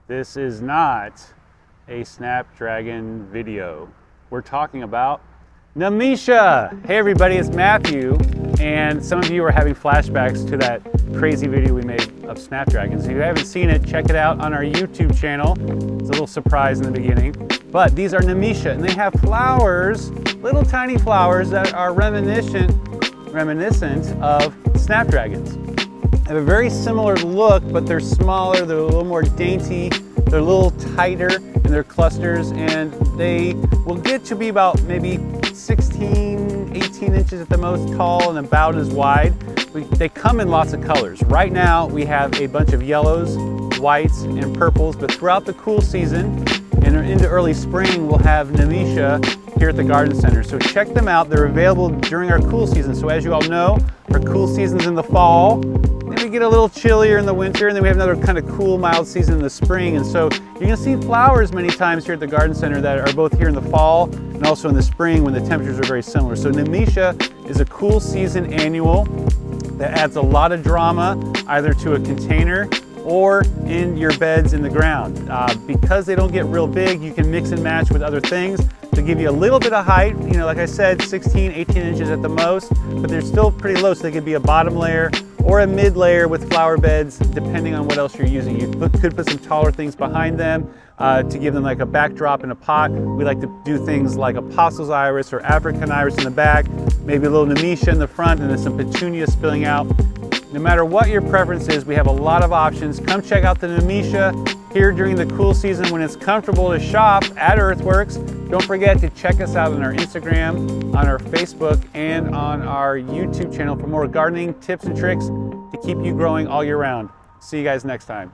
This is not a Snapdragon video. We're talking about Nemesia. Hey everybody, it's Matthew, and some of you are having flashbacks to that crazy video we made of Snapdragons. If you haven't seen it, check it out on our YouTube channel. It's a little surprise in the beginning. But these are Nemesia, and they have flowers, little tiny flowers that are reminiscent of Snapdragons. They have a very similar look, but they're smaller, they're a little more dainty, they're a little tighter in their clusters, and they will get to be about maybe 16, 18 inches at the most tall and about as wide. They come in lots of colors. Right now we have a bunch of yellows, whites, and purples, but throughout the cool season and into early spring we'll have Nemesia here at the garden center. So check them out. They're available during our cool season. So as you all know, our cool season's in the fall. Then we get a little chillier in the winter, and then we have another kind of cool, mild season in the spring. And so you're gonna see flowers many times here at the garden center that are both here in the fall and also in the spring when the temperatures are very similar. So Nemesia is a cool season annual that adds a lot of drama either to a container or in your beds in the ground. Because they don't get real big, you can mix and match with other things to give you a little bit of height. You know, like I said, 16, 18 inches at the most, but they're still pretty low, so they could be a bottom layer or a mid layer with flower beds, depending on what else you're using. You could put some taller things behind them to give them like a backdrop in a pot. We like to do things like apostle's iris or African iris in the back, maybe a little Nemesia in the front, and then some petunia spilling out. No matter what your preference is, we have a lot of options. Come check out the Nemesia here during the cool season when it's comfortable to shop at Earthworks. Don't forget to check us out on our Instagram, on our Facebook, and on our YouTube channel for more gardening tips and tricks to keep you growing all year round. See you guys next time.